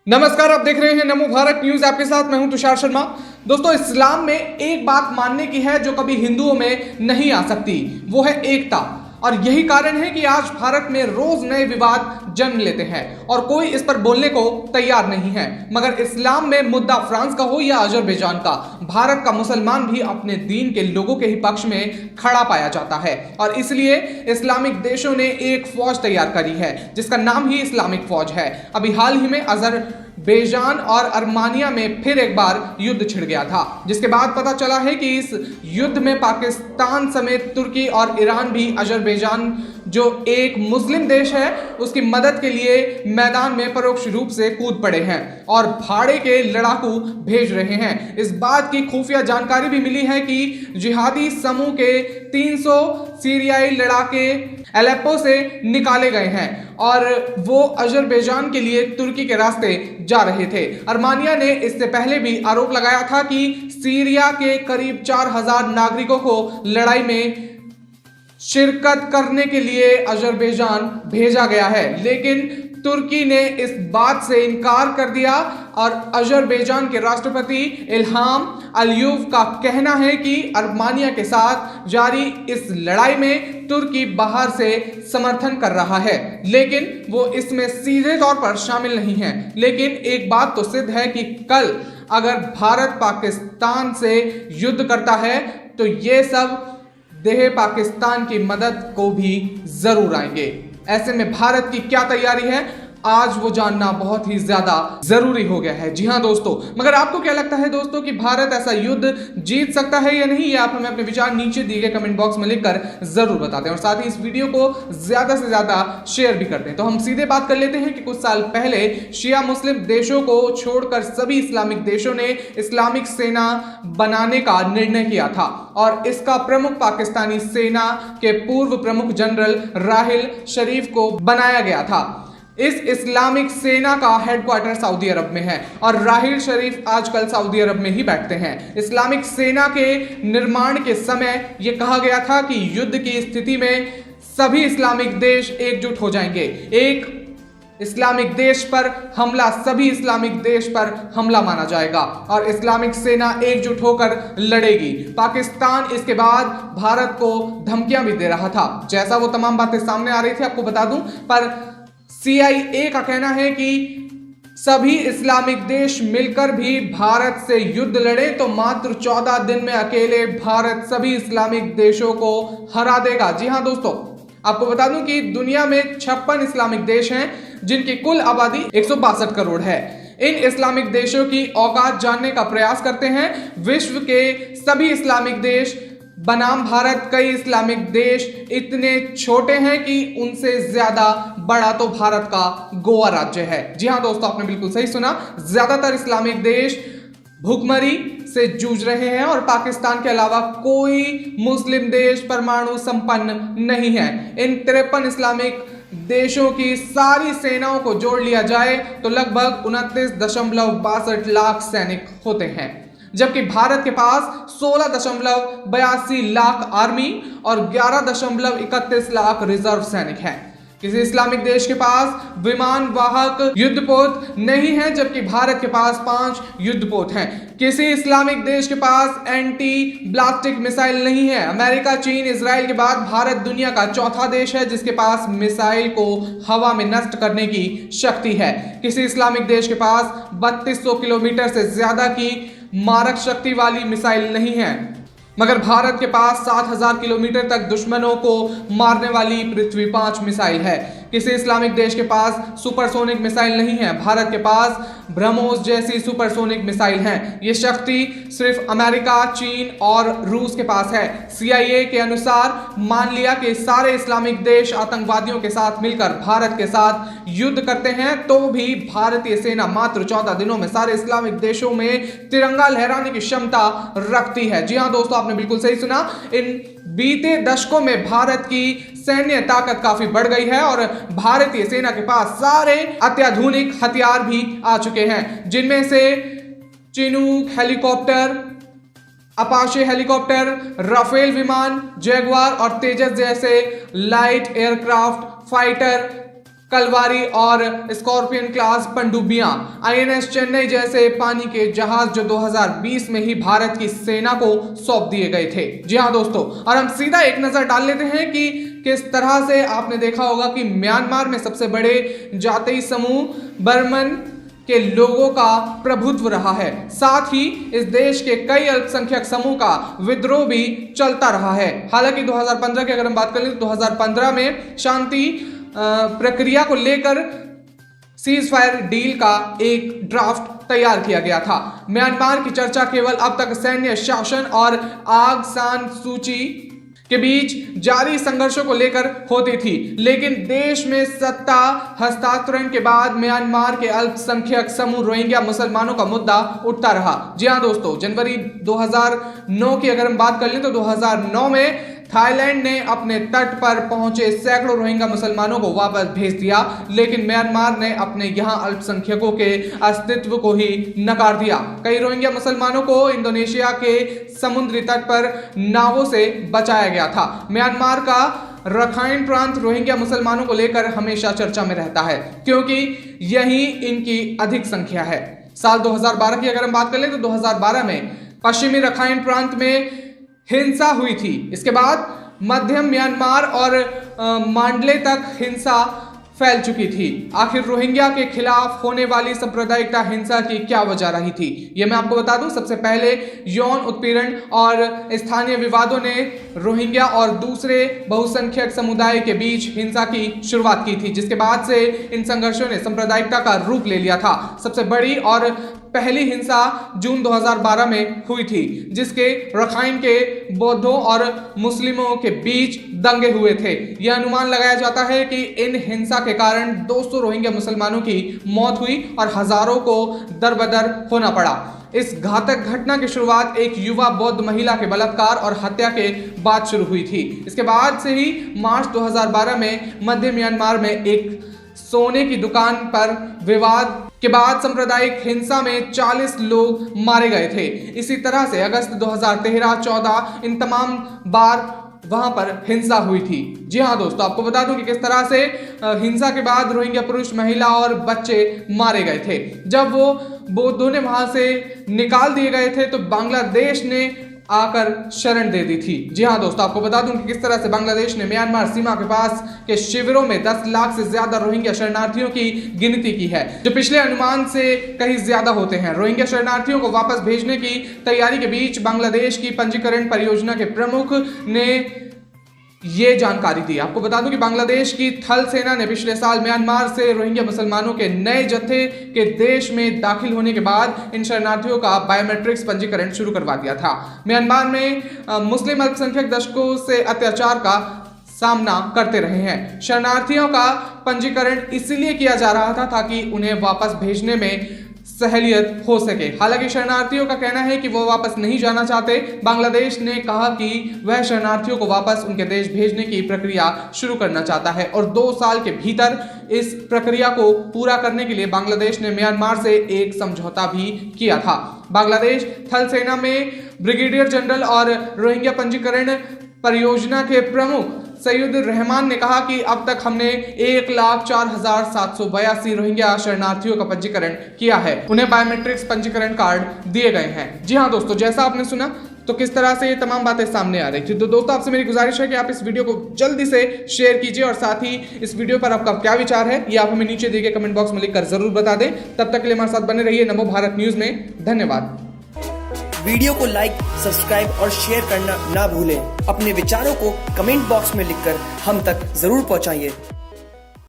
नमस्कार, आप देख रहे हैं नमो भारत न्यूज। आपके साथ मैं हूं तुषार शर्मा। दोस्तों, इस्लाम में एक बात मानने की है जो कभी हिंदुओं में नहीं आ सकती, वो है एकता। और यही कारण है कि आज भारत में रोज नए विवाद जन्म लेते हैं और कोई इस पर बोलने को तैयार नहीं है। मगर इस्लाम में मुद्दा फ्रांस का हो या अजरबैजान का, भारत का मुसलमान भी अपने दीन के लोगों के ही पक्ष में खड़ा पाया जाता है। और इसलिए इस्लामिक देशों ने एक फौज तैयार करी है जिसका नाम ही इस्लामिक फौज है। अभी हाल ही में अजरबैजान और अर्मानिया में फिर एक बार युद्ध छिड़ गया था, जिसके बाद पता चला है कि इस युद्ध में पाकिस्तान समेत तुर्की और ईरान भी अजरबैजान, जो एक मुस्लिम देश है, उसकी मदद के लिए मैदान में परोक्ष रूप से कूद पड़े हैं और भाड़े के लड़ाकू भेज रहे हैं। इस बात की खुफिया जानकारी भी मिली है कि जिहादी समूह के 300 सीरियाई लड़ाके एलेप्पो से निकाले गए हैं और वो अजरबैजान के लिए तुर्की के रास्ते जा रहे थे। अर्मानिया ने इससे पहले भी आरोप लगाया था कि सीरिया के करीब 4000 नागरिकों को लड़ाई में शिरकत करने के लिए अजरबैजान भेजा गया है, लेकिन तुर्की ने इस बात से इनकार कर दिया। और अजरबैजान के राष्ट्रपति इल्हाम अलियव का कहना है कि अर्मानिया के साथ जारी इस लड़ाई में तुर्की बाहर से समर्थन कर रहा है, लेकिन वो इसमें सीधे तौर पर शामिल नहीं है। लेकिन एक बात तो सिद्ध है कि कल अगर भारत पाकिस्तान से युद्ध करता है तो ये सब देह पाकिस्तान की मदद को भी जरूर आएंगे। ऐसे में भारत की क्या तैयारी है, आज वो जानना बहुत ही ज्यादा जरूरी हो गया है। जी हां दोस्तों, मगर आपको क्या लगता है दोस्तों कि भारत ऐसा युद्ध जीत सकता है या नहीं? ये आप हमें अपने विचार नीचे दिए गए कमेंट बॉक्स में लिखकर जरूर बताते हैं और साथ ही इस वीडियो को ज्यादा से ज्यादा शेयर भी करते हैं। तो हम सीधे बात कर लेते हैं कि कुछ साल पहले शिया मुस्लिम देशों को छोड़कर सभी इस्लामिक देशों ने इस्लामिक सेना बनाने का निर्णय किया था और इसका प्रमुख पाकिस्तानी सेना के पूर्व प्रमुख जनरल राहिल शरीफ को बनाया गया था। इस इस्लामिक सेना का हेडक्वार्टर सऊदी अरब में है और राहिल शरीफ आजकल सऊदी अरब में ही बैठते हैं। इस्लामिक सेना के निर्माण के समय यह कहा गया था कि युद्ध की स्थिति में सभी इस्लामिक देश एकजुट हो जाएंगे। एक इस्लामिक देश पर हमला सभी इस्लामिक देश पर हमला माना जाएगा और इस्लामिक सेना एकजुट होकर लड़ेगी। पाकिस्तान इसके बाद भारत को धमकियां भी दे रहा था। जैसा वो तमाम बातें सामने आ रही थी आपको बता दूं, पर CIA का कहना है कि सभी इस्लामिक देश मिलकर भी भारत से युद्ध लड़े तो मात्र 14 दिन में अकेले भारत सभी इस्लामिक देशों को हरा देगा। जी हां दोस्तों, आपको बता दूं कि दुनिया में 56 इस्लामिक देश हैं जिनकी कुल आबादी 162 करोड़ है। इन इस्लामिक देशों की औकात जानने का प्रयास करते हैं। विश्व के सभी इस्लामिक देश बनाम भारत, कई इस्लामिक देश इतने छोटे हैं कि उनसे ज्यादा बड़ा तो भारत का गोवा राज्य है। जी हां दोस्तों, आपने बिल्कुल सही सुना। ज्यादातर इस्लामिक देश भूखमरी से जूझ रहे हैं और पाकिस्तान के अलावा कोई मुस्लिम देश परमाणु संपन्न नहीं है। इन 53 इस्लामिक देशों की सारी सेनाओं को जोड़ लिया जाए तो लगभग 29.62 लाख सैनिक होते हैं, जबकि भारत के पास 16.82 लाख आर्मी और 11.31 लाख रिजर्व सैनिक हैं। किसी इस्लामिक देश के पास विमान वाहक युद्धपोत नहीं है, जबकि भारत के पास 5 युद्धपोत हैं। किसी इस्लामिक देश के पास एंटी ब्लास्टिक मिसाइल नहीं है। अमेरिका, चीन, इजराइल के बाद भारत दुनिया का चौथा देश है जिसके पास मिसाइल को हवा में नष्ट करने की शक्ति है। किसी इस्लामिक देश के पास 3200 किलोमीटर से ज्यादा की मारक शक्ति वाली मिसाइल नहीं है, मगर भारत के पास 7000 किलोमीटर तक दुश्मनों को मारने वाली पृथ्वी 5 मिसाइल है। किसी इस्लामिक देश के पास सुपरसोनिक मिसाइल नहीं है। भारत के पास ब्रह्मोस जैसी सुपरसोनिक मिसाइल हैं। ये शक्ति सिर्फ अमेरिका, चीन और रूस के पास है। CIA के अनुसार मान लिया कि सारे इस्लामिक देश आतंकवादियों के साथ मिलकर भारत के साथ युद्ध करते हैं तो भी भारतीय सेना मात्र 14 दिनों में सारे इस्लामिक देशों में तिरंगा लहराने की क्षमता रखती है। जी हां दोस्तों, आपने बिल्कुल सही सुना। इन बीते दशकों में भारत की सैन्य ताकत काफी बढ़ गई है और भारतीय सेना के पास सारे अत्याधुनिक हथियार भी आ चुके हैं, जिनमें से Chinook helicopter, Apache helicopter, Rafale विमान, जैगवार और तेजस जैसे लाइट एयरक्राफ्ट फाइटर कलवारी और स्कॉर्पियन क्लास पनडुब्बियां, आईएनएस चेन्नई जैसे पानी के जहाज जो 2020 में ही भारत की सेना को सौंप दिए गए थे। जी हां दोस्तों, और हम सीधा एक नजर डाल लेते हैं कि किस तरह से आपने देखा होगा कि म्यांमार में सबसे बड़े जातीय समूह बर्मन के लोगों का प्रभुत्व रहा है। साथ ही इस देश के कई अल्पसंख्यक समूह का विद्रोह भी चलता रहा है। हालांकि 2015 की अगर हम बात करें तो 2015 में शांति प्रक्रिया को लेकर सीज फायर डील का एक ड्राफ्ट तैयार किया गया था। म्यांमार की चर्चा केवल अब तक सैन्य शासन और आंग सान सूची के बीच जारी संघर्षों को लेकर होती थी, लेकिन देश में सत्ता हस्तांतरण के बाद म्यांमार के अल्पसंख्यक समूह रोहिंग्या मुसलमानों का मुद्दा उठता रहा। जी हां दोस्तों, जनवरी 2009 की अगर हम बात कर लें तो 2009 में थाईलैंड ने अपने तट पर पहुंचे सैकड़ों रोहिंग्या मुसलमानों को वापस भेज दिया, लेकिन म्यांमार ने अपने यहां अल्पसंख्यकों के अस्तित्व को ही नकार दिया। कई रोहिंग्या मुसलमानों को इंडोनेशिया के समुद्री तट पर नावों से बचाया गया था। म्यांमार का रखाइन प्रांत रोहिंग्या मुसलमानों को लेकर हमेशा चर्चा में रहता है, क्योंकि यही इनकी अधिक संख्या है। साल 2012 की अगर हम बात कर लें तो 2012 में पश्चिमी रखाइन प्रांत में हिंसा हुई थी। इसके बाद मध्यम म्यांमार और मांडले तक हिंसा फैल चुकी थी। आखिर रोहिंग्या के खिलाफ होने वाली सांप्रदायिकता हिंसा की क्या वजह रही थी, यह मैं आपको बता दूं। सबसे पहले यौन उत्पीड़न और स्थानीय विवादों ने रोहिंग्या और दूसरे बहुसंख्यक समुदाय के बीच हिंसा की शुरुआत की थी, जिसके बाद से इन संघर्षों ने सांप्रदायिकता का रूप ले लिया था। सबसे बड़ी और पहली हिंसा जून 2012 में हुई थी, जिसके रखाइन के बौद्धों और मुस्लिमों के बीच दंगे हुए थे। यह अनुमान लगाया जाता है कि इन हिंसा के कारण 200 रोहिंग्या मुसलमानों की मौत हुई और हजारों को दरबदर होना पड़ा। इस घातक घटना की शुरुआत एक युवा बौद्ध महिला के बलात्कार और हत्या के बाद शुरू हुई थी। इसके बाद से ही मार्च 2012 में मध्य म्यांमार में एक सोने की दुकान पर विवाद के बाद सांप्रदायिक हिंसा में 40 लोग मारे गए थे। इसी तरह से अगस्त 2013-14 इन तमाम बार वहां पर हिंसा हुई थी। जी हां दोस्तों, आपको बता दूं कि किस तरह से हिंसा के बाद रोहिंग्या पुरुष, महिला और बच्चे मारे गए थे। जब वो बौद्धों ने वहां से निकाल दिए गए थे तो बांग्लादेश ने आकर शरण दे दी थी। जी हां दोस्तों, आपको बता दूं कि किस तरह से बांग्लादेश ने म्यांमार सीमा के पास के शिविरों में 10 लाख से ज्यादा रोहिंग्या शरणार्थियों की गिनती की है, जो पिछले अनुमान से कहीं ज्यादा होते हैं। रोहिंग्या शरणार्थियों को वापस भेजने की तैयारी के बीच बांग्लादेश की पंजीकरण परियोजना के प्रमुख ने ये जानकारी दी। आपको बता दूं कि बांग्लादेश की थल सेना ने पिछले साल म्यांमार से रोहिंग्या मुसलमानों के नए जत्थे के देश में दाखिल होने के बाद इन शरणार्थियों का बायोमेट्रिक्स पंजीकरण शुरू करवा दिया था। म्यांमार में मुस्लिम अल्पसंख्यक दशकों से अत्याचार का सामना करते रहे हैं। शरणार्थियों का पंजीकरण इसलिए किया जा रहा था ताकि उन्हें वापस भेजने में सहलियत हो सके। हालांकि शरणार्थियों का कहना है कि वो वापस नहीं जाना चाहते। बांग्लादेश ने कहा कि वह शरणार्थियों को वापस उनके देश भेजने की प्रक्रिया शुरू करना चाहता है और 2 साल के भीतर इस प्रक्रिया को पूरा करने के लिए बांग्लादेश ने म्यांमार से एक समझौता भी किया था। बांग्लादेश थल सेना में ब्रिगेडियर जनरल और रोहिंग्या पंजीकरण परियोजना के प्रमुख सैयद रहमान ने कहा कि अब तक हमने 1,04,782 रोहिंग्या शरणार्थियों का पंजीकरण किया है। उन्हें बायोमेट्रिक्स पंजीकरण कार्ड दिए गए हैं। जी हां दोस्तों, जैसा आपने सुना तो किस तरह से ये तमाम बातें सामने आ रही थी। तो दोस्तों, आपसे मेरी गुजारिश है कि आप इस वीडियो को जल्दी से शेयर कीजिए और साथ ही इस वीडियो पर आपका क्या विचार है ये आप हमें नीचे दिए गए कमेंट बॉक्स में लिखकर जरूर बता दें। तब तक के लिए हमारे साथ बने रहिए नमो भारत न्यूज में। धन्यवाद। वीडियो को लाइक, सब्सक्राइब और शेयर करना ना भूलें। अपने विचारों को कमेंट बॉक्स में लिखकर हम तक जरूर पहुंचाइए।